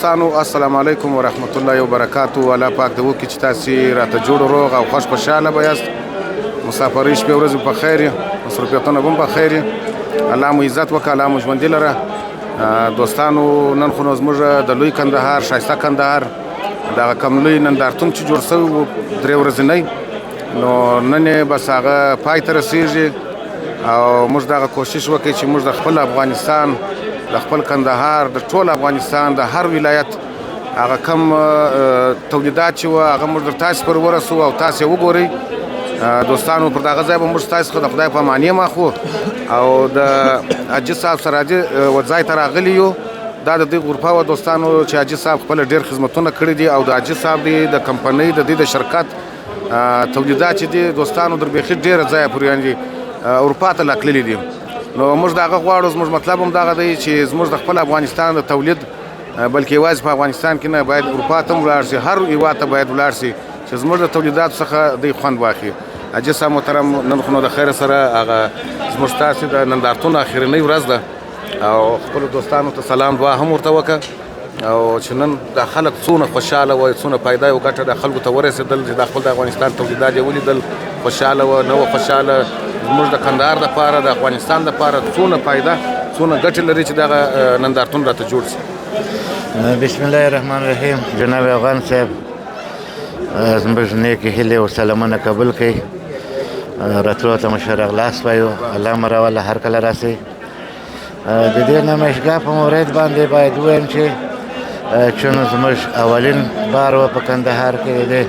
دوستانو السلام علیکم ورحمت الله وبرکاتو. الله پاک دې وکړي چې تاسې راته جوړ روغ او خوش خوشحاله به یاست. مسافرۍ شپې ورځې په خیر یې، مصروفیتونه به هم په خیر یې. الله مو عزت وکړه، الله مو ژوندي لره. دوستانو نن خو نو زموږ د لوی کندهار ښایسته کندهار دغه کم لوی نندارتون چې جوړ شوی و 3 ورځنی، نو نن یې بس هغه پای ته رسېږي او موږ دغه کوشش وکړئ چې موږ د خپل افغانستان، د خپل کندهار، د ټول افغانستان د هر ولایت هغه کم تولیدات چې وه هغه موږ در تاسې پورې ورسو او تاسې یې وګورئ. دوستانو پر دغه ځای به موږ ستاسې څخه د خدای په اماني ماخو او د حاجي صاحب سره و ځای ته راغلي یو. دا د دې غرفه وه دوستانو چې حاجي صاحب خپله ډېر خدمتونه کړي دي او د حاجي صاحب د کمپنۍ د دې د شرکت تولیدات چې دي دوستانو در بیخي ډېره ځایه پورې یعنې اروپا ته لا تللي دي. نو موږ د هغه غواړو، زموږ مطلب هم دغه دی چې زموږ د خپل افغانستان د تولید بلکې یوازې په افغانستان کې نه، باید اروپا ته هم ولاړ شي، هر هېواد ته باید ولاړ شي چې زموږ د تولیداتو څخه دوی خوند واخلي. حاجي صاحب محترم، نن خو نو د خیره سره هغه زموږ ستاسې د نندارتون اخرنۍ ورځ ده او خپلو دوستانو ته سلام دعا هم ورته وکړه او چې نن د خلک څونه خوشحاله وه، څونه پیدا او ګټه د خلکو ته ورسېدل چې د خپل د افغانستان تولیدات یې ولیدل، خوشحاله وه، نه وه خوشحاله. زموږ د کندهار دپاره، د افغانستان دپاره څونه پیدا، څونه ګټې لري چې دغه نندارتون راته جوړ شي. بسم الله الرحمن الرحیم. جناب افغان صاحب زموږ نیکې هیلې او سلامونه قبول کړئ. راتلو ته مو ښه راغلاست وایو، الله مو راوله هر کله راسئ. د دې نمایشګاه په مورد باندې باید ووایم چې چون زموږ اولین بار و په کندهار کې د دې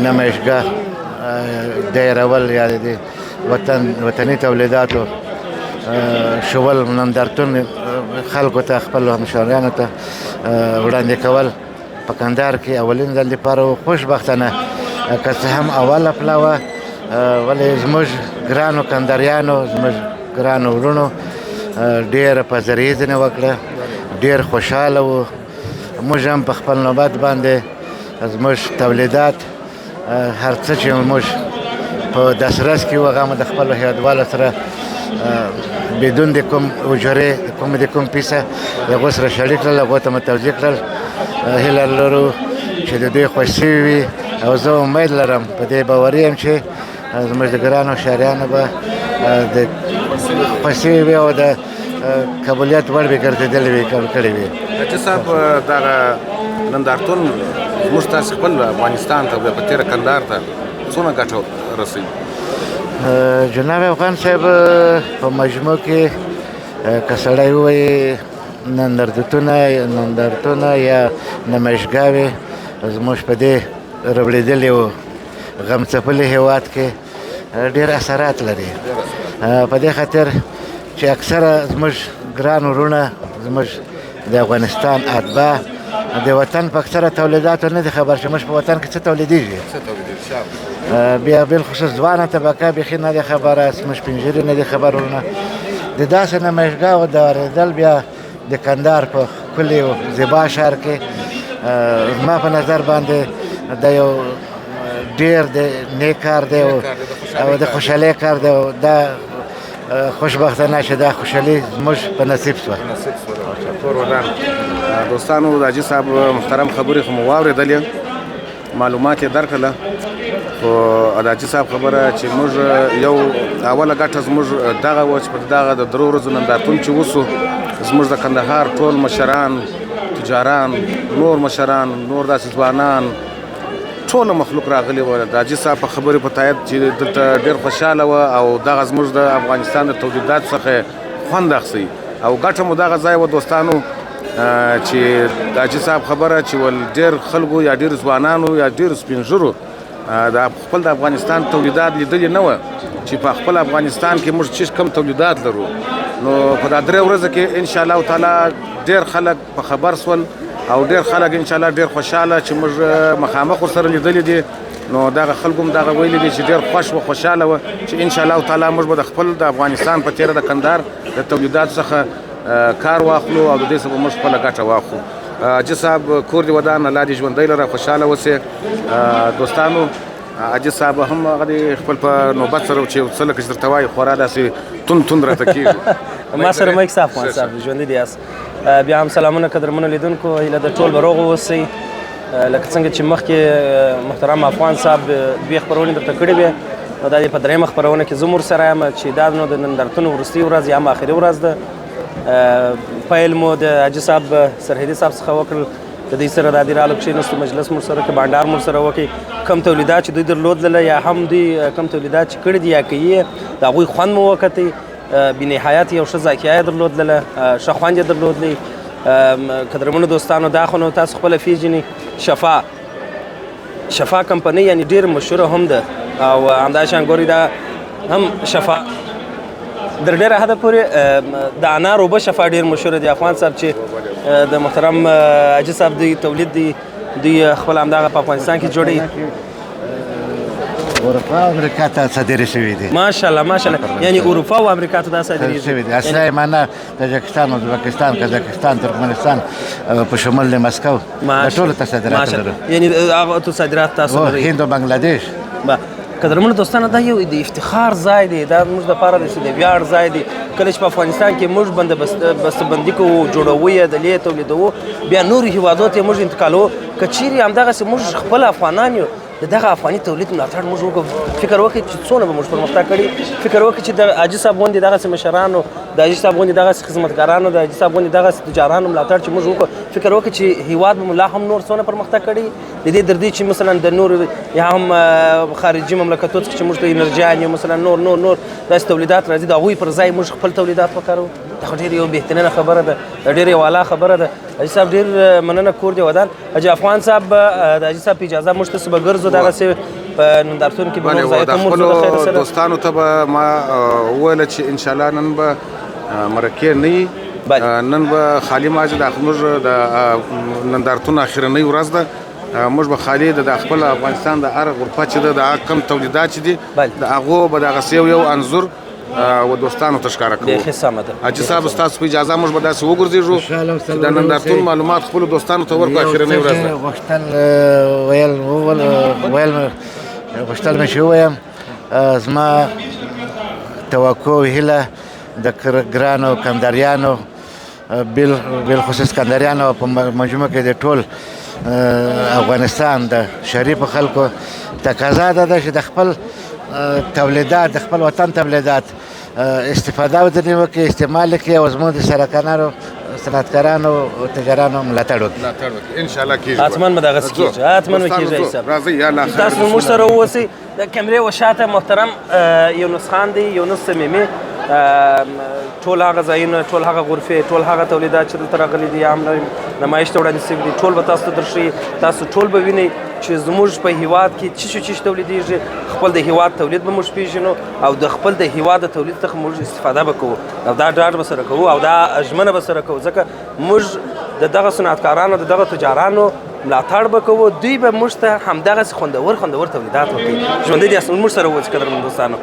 نمایشګاه دایرول یا د دې وطني تولیداتو شول نندارتون خلکو ته، خپلو همشاریانو ته وړاندې کول په کندهار کې اولین ځل دپاره خوشبختانه که څه هم اوله پله وه، ولې زموږ ګرانو کندهاریانو، زموږ ګرانو وروڼو ډېره پذیرایي ځینې وکړه، ډېر خوشحاله وو. موږ هم په خپل نوبت باندې زموږ تولیدات هر څه چې موږ په دسترس کې وو هغه مو د خپلو هېوادوالو سره بدون د کوم اجورې، د کوم پیسه د هغو سره شریک کړل، هغو ته مو توضیح کړل. هیله لرو چې د دوی خوښ شوي وي او زه امید لرم، په دې باوري یم چې زموږ د ګرانو شهریانو به د خوښ شوي وي او د قبولیت وړ به ګرځېدلې وي، کړې وي. حاجي صاحب دغه نندارتون زموږ تاسې خپل افغانستان ته په تېره کندهار ته څومره ګټه رسوي؟ جناب افغان صاحب په مجموع کې که سړی ووایي نندارتونه یا نمایشګاوې زموږ په دې ربړېدلي و غمڅپلي هېواد کې ډېر اثرات لري. په دې خاطر چې اکثره زموږ ګران وروڼه، زموږ د افغانستان اتباع د وطن په اکثره تولیداتو نه دي خبر چې موږ په وطن کې څه تولیدېږي. بیا بالخصوص ځوانه طبقه بیخي نه دي خبره، زموږ سپین ږیري نه دي خبر وروڼه. د داسې نمایشګاهو د اورېدل بیا د کندهار په ښکلي او زیبا ښار کې زما په نظر باندې دا یو ډېر د نیک کار دی او د خوشحالۍ کار دی او دا خوشبختانه چې دا خوشحالي زموږ په نصیب شوه. دوستانو د حاجي صاحب محترم خبرې خو مو واورېدلې، معلومات یې درکړله، خو د حاجي صاحب خبره چې موږ یو اوله ګټه زموږ دغه وه چې په دغه د 3 ورځو نندارتون چې وسو، زموږ د کندهار ټول مشران، تجاران، نور مشران، نور داسې ځوانان، ټوله مخلوق راغلی وه. د حاجي صاحب په خبرې په تایید چې دلته ډېر خوشحاله وه او دغه زموږ د افغانستان د تولیداتو څخه خوند اخیستی او ګټه مو دغه ځای وه دوستانو چې د حاجي صاحب خبره چې ول ډېر خلکو یا ډېر ځوانانو یا ډېر سپین ږیرو د خپل د افغانستان تولیدات لیدلي نه وه چې په خپل افغانستان کې موږ چې کم تولیدات لرو. نو په دا 3 ورځو کې انشاءالله تعالی ډېر خلک په خبر سول او ډېر خلک انشاءالله ډېر خوشحاله چې موږ مخامخ ورسره لیدلي دي. نو دغه خلکو هم دغه ویلي دي چې ډېر خوښ و خوشحاله وه چې انشاءالله تعالی موږ به د خپل د افغانستان په تېره د کندهار د تولیداتو څخه کار واخلو او د دې څخه به موږ خپله ګټه واخلو. حاجي صاحب کور دې ودان، الله دې ژوندی لره، خوشحاله اوسې. دوستانو حاجي صاحب هم هغه خپل په نوبت سره چې څه لکه چې درته وایي خورا داسې توند راته کېږي ما سره مایک صاحب افغان صاحب ژوندي دي یاست بیا هم سلامونه قدرمنو لیدونکو هیله د ټول به روغ اوسئ لکه څنګه چې مخکې محترم افغان صاحب دوې خپرونې درته کړې وې نو دا د په درېیمه خپرونه کې زه هم ورسره یم چې دا نو د نندارتون وروستۍ ورځ یا هم آخري ورځ ده پیل مو د حاجي صاحب سرحدي صاحب څخه وکړل د دوی سره دا دې رالو کښېنستو مجلس مور سره که بانډار مور سره وکړي کم تولیدات چې دوی درلودله یا هم دوی کم تولیدات چې کړي دي یا کوي یې د هغوی خوند مو وکتی بینهایت یو ښه ذایقه یې درلودله ښه خوند یې درلودلی قدرمنو دوستانو دا خو نو تاسو خپله پیژنئ شفا کمپنۍ یعنې ډېر مشهوره هم ده او همداشان ګورئ دا هم شفا در ډېره حده پورې د انار اوبه شفا ډېر مشهوره دي افغان صاحب چې د محترم حاجي صاحب دوی تولید دی دوی خپل همدغه په افغانستان کې جوړوي اروپا او امریکا ته صادرې شوي دي ماشاءالله ماشاءالله یعنی اروپا او امریکا ته دا صادرېږي شوي دي اصلي معنا تاجکستان ازبکستان قزاقستان ترکمنستان په شمال د مسکو د ټولو ته صادرات لرو یعنی هغه ته صادرات تاسو لرئ هند او بنگلاديش قدرمنو دوستانو دا یو د افتخار ځای دی دا موږ دپاره د ویاړ ځای دی کله چې په افغانستان کې موږ بسته‌بندي کوو جوړوو یې د لې تولیدوو بیا نورو هیوادو ته موږ انتقالوو که چیرې همدغسې موږ خپل افغانان یو د دغه افغاني تولید ملاتړ موږ وکړو فکر وکړئ چې څونه به موږ پرمختګ کړي فکر وکړئ چې د حاجي صاحب غوندې دغسې مشرانو د حاجي صاحب غوندې دغسې خدمتګارانو د حاجي صاحب غوندې دغسې تجارانو ملاتړ چې موږ وکړو فکر وکړئ چې هیواد به مو لا هم نور څونه پرمختګ کړي د دې در دې چې مثلا د نور یا هم خارجي مملکتو څخه چې موږ ته انرجیان یو مثلا نور داسې تولیدات راځي د هغوی پر ځای موږ خپل تولیدات وکاروو دا خو ډېر یو بهترینه خبره ده ډېر یو اعلی خبره ده حاجي صاحب ډېر مننه کور دې ودان حاجي افغان صاحب د حاجي صاحب په اجازه موږ تاسو به ګرځو دغسې په نندارتون کې به نور ځایونه مو د خیر سره دوستانو ته به ما وویله چې انشاءالله نن به مرکې نه وي نن به خالي ماجد موږ د نندارتون اخرنۍ ورځ ده موږ به خالي د خپل افغانستان د هر غرفه چې ده د کم تولیدات چې دي د هغو به دغسې یو انځور و دوستانو ته ښکاره کوو حاجي صاحب ستاسو په اجازه موږ به داسې وګرځېږو چې د نندارتون معلومات خپلو دوستانو ته ورکړو اخرنۍ ورځ ده غوښتل مې چې ووایم زما توقع او هیله د ګرانو کنداریانو بالخصوص کنداریانو په مجموع کې د ټول افغانستان د شریفو خلکو تقاضا ده چې د خپل تولیدات د خپل وطن تولیدات استفاده ودرنې وکړي استعمال یې کړي او زموږ د سرکانانو صنعتکارانو او تجارانو ملاتړ وکړي انشاءالله کېږي حتما به دغسې کېږي حتما به کېږي صاحب تاسو موږ سره واوسئ د کیمرې وشاته محترم یونس خان دی یونس صمیمي ټول هغه ځایونه ټول هغه غرفې ټول هغه تولیدات چې دلته راغلي دي یا هم نمایش ته وړاندې شوي دي ټول به تاسو ته درښیي تاسو ټول به وینئ چې زموږ په هیواد کې څه تولیدېږي خپل د هیواد تولید به موږ پېژنو او د خپل د هیواد د تولید څخه موږ استفاده به کوو او دا ډاډ به سره کوو او دا ژمنه به سره کوو ځکه موږ د دغه صنعتکارانو د دغه تجارانو ملاتړ به کوو دوی به موږ ته همدغسې خوندور تولیدات وکړي ژوندی دي موږ سره اوسئ قدرمن دوستانو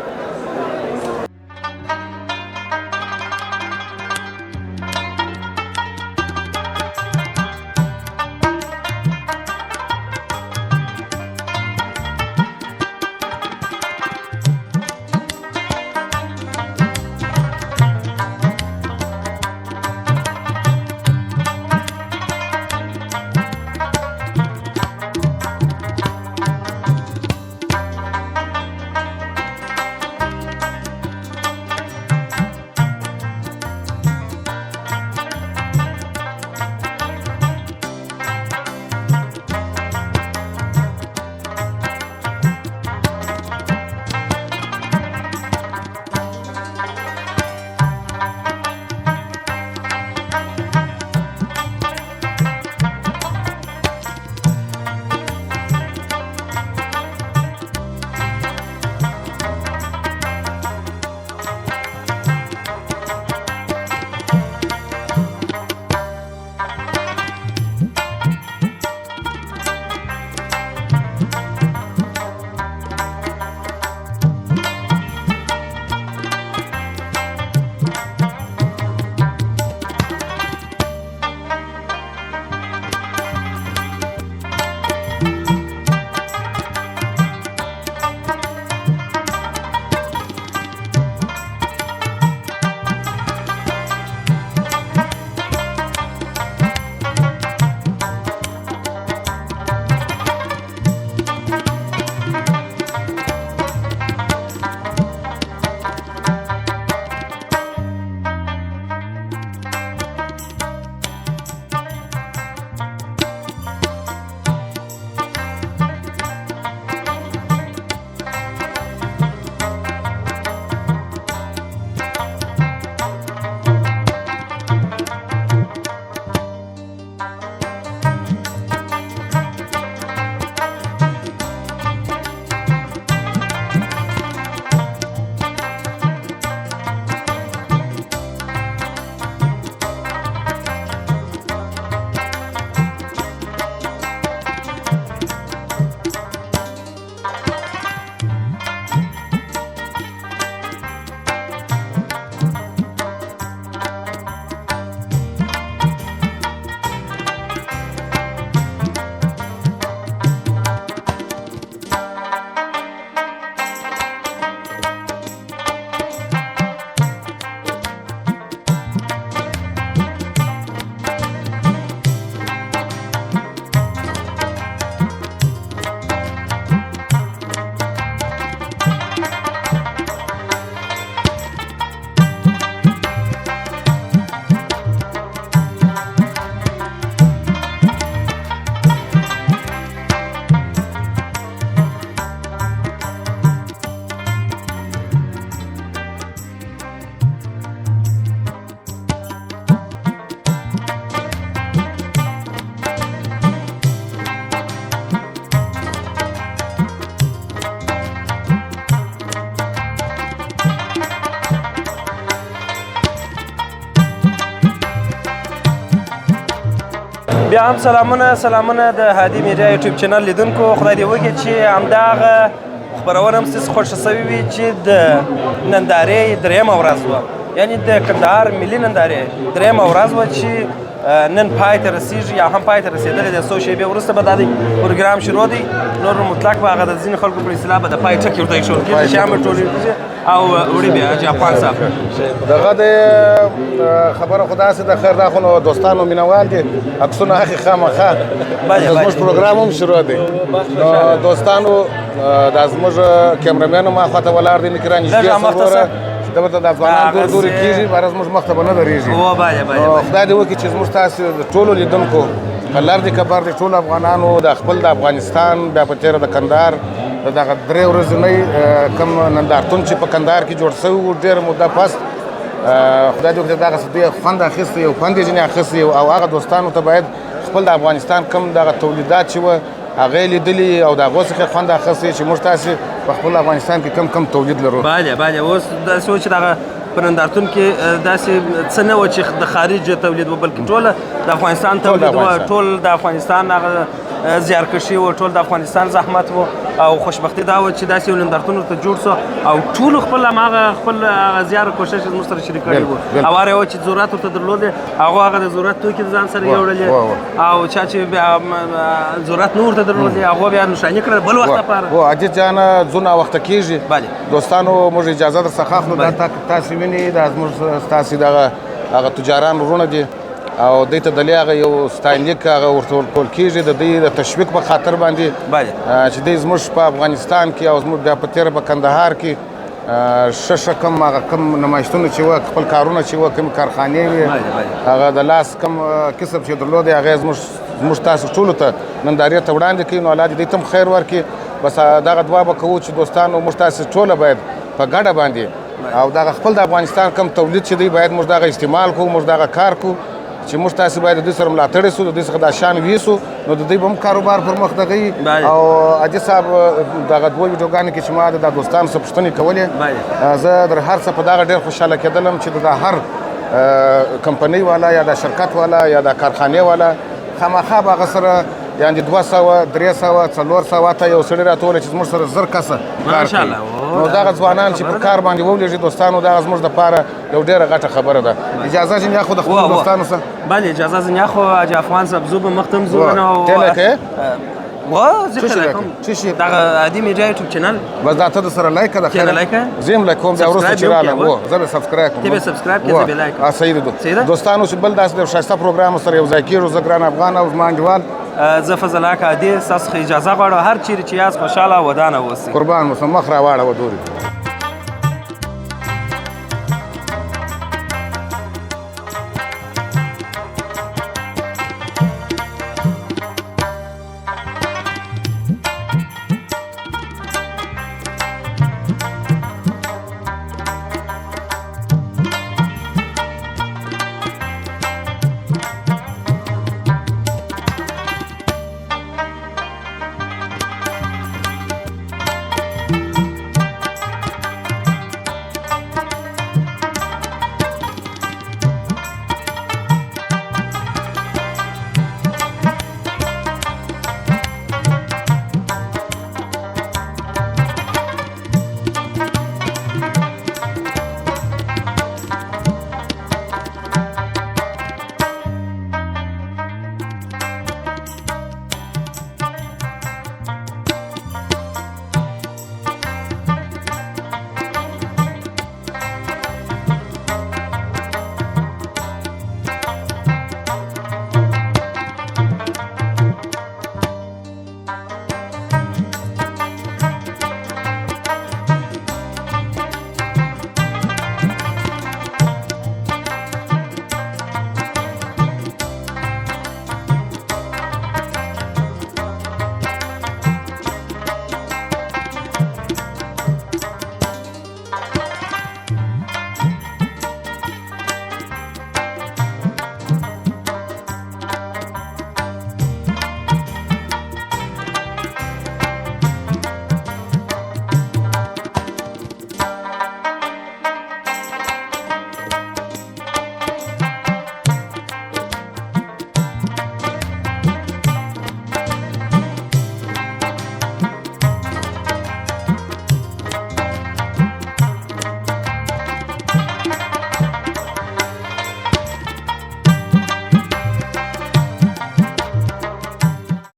بیا هم سلامونه د هادي میډیا یوټیوب چینل لیدونکو خدای دې وکړي چې همدغه خپرونه هم ستاسو خوښه شوې وي چې د نندارې درېیمه ورځ وه یعنې د کندهار ملي نندارې درېیمه ورځ وه چې نن پای ته رسېږي یا هم پای ته رسېدلې ده څو شېبې وروسته به دا دی پروګرام شروع دی نور مطلق به هغه د ځینې خلکو په اصطلاح به د پای ټکي ورته ایښودل کېږي شیان به ټولېږي او وړي بیا حاجي افغان صاحب دغه د خبره خو داسې د خیر دا خو نو دوستانو مینوال دي عکسونه اخلي خامخا زموږ پروګرام هم شروع دی نو دوستانو دا زموږ کیمرامین ما خواته ولاړ دی نکران نږدې سره دغه د افغانانو دور دور کیږي بار زموږ مخ ته به نه درېږي خدای دې وکړي چې زموږ تاسو د ټولو لیدونکو لر دي کبر دي ټول افغانانو د خپل د افغانستان بیا په تېره د کندهار دغه درې ورځنۍ کوم نندارتون چې په کندهار کې جوړ شوی و ډېره موده پس خدای دې وکړي دغسې دوی خوند اخیستی یو خوند یې ځینې اخیستی او هغه دوستانو ته باید خپل د افغانستان کوم دغه تولیدات چې وه هغه یې لیدلي او د هغو څخه خوند اخیستی چې موږ تاسې په خپل افغانستان کې کم تولید لرو بله اوس داسې و چې دغه په نندارتون کې داسې څه نه وه چې د خارج تولید و بلکې ټوله د افغانستان تولید و ټول د افغانستان هغه زیارکشي و ټول د افغانستان زحمت و او خوشبختي دا وه چې داسې یو نندارتون ورته جوړ سو او ټولو خپل هغه زیار او کوښښ زموږ سره شریک کړی و او هر یو چې ضرورت ورته درلودې هغو هغه د ضرورت توکي د ځان سره یوړلې او چا چې بیا ضرورت نه ورته درلودې هغو بیا نښاني کړل بل وخت لپاره عجیب جانه ځو ناوخته کېږي دوستانو موږ اجازه درڅخه اخلو دا تاسې وینئ دا زموږ ستاسې دغه هغه تجاران وروڼه دي او دوی ته دلې هغه یو ستاینلیک هغه ورته ورکول کېږي د دوی د تشویق په خاطر باندې چې دوی زموږ په افغانستان کې او زموږ بیا په تېره په کندهار کې ښه کم هغه کم نمایشتونه چې وه خپل کارونه چې وه کومې کارخانې وې هغه د لاس کم کسب چې درلودی هغه یې زموږ تاسو ټولو ته نندارې ته وړاندې کوي نو الله دې دوی ته هم خیر ورکړي بس دغه دعا به کوو چې دوستانو موږ تاسې ټوله باید په ګډه باندې او دغه خپل د افغانستان کم تولید چې دی باید موږ دغه استعمال کوو موږ دغه کار کوو چې موږ تاسې باید د دوی سره ملاتړ سو د دوی څخه دا شیان ویسو نو د دوی به هم کاروبار پر مخ دغوي او حاجي صاحب دغه دوه ویډیوګانې کې چې ما د دوستانو څخه پوښتنې کولې زه در هر څه په دغه ډېر خوشحاله کېدلم چې د هر کمپنۍ والا یا د شرکت والا یا د کارخانې والا خامخا به هغه سره یعنې 200 300 400 ته یو سړي راټوله چې زموږ سره 1000 کسه کار کوي نو دغه ځوانان چې په کار باندې وولېږي دوستانو دغه زموږ دپاره یو ډېره غټه خبره ده اجازه ځینې اخو د خپلو دوستانو سره بله اجازه ځینې اخو حاجي افغان صاحب زه به مخ ته هم ځو ټیله کوې دغه هادي میډیا یوټیوب چینل بس دا ته د سره لایک کړه چینل لایک زه هم لایک کوم بیا وروسته چې رالم زه به سبسکرایب کوم ته به سبسکرایب کړې زه به لایک صحیح ده دوستانو چې بل داسې د ښایسته پروګرام سره یو ځای کېږو زه ګران افغان او زما انډیوال زه فضل حق هادي ستاسو څخه اجازه غواړم هر چیرې چې یاست خوشحاله ودانه اوسئ قربان اوسم مخ راواړوه دورې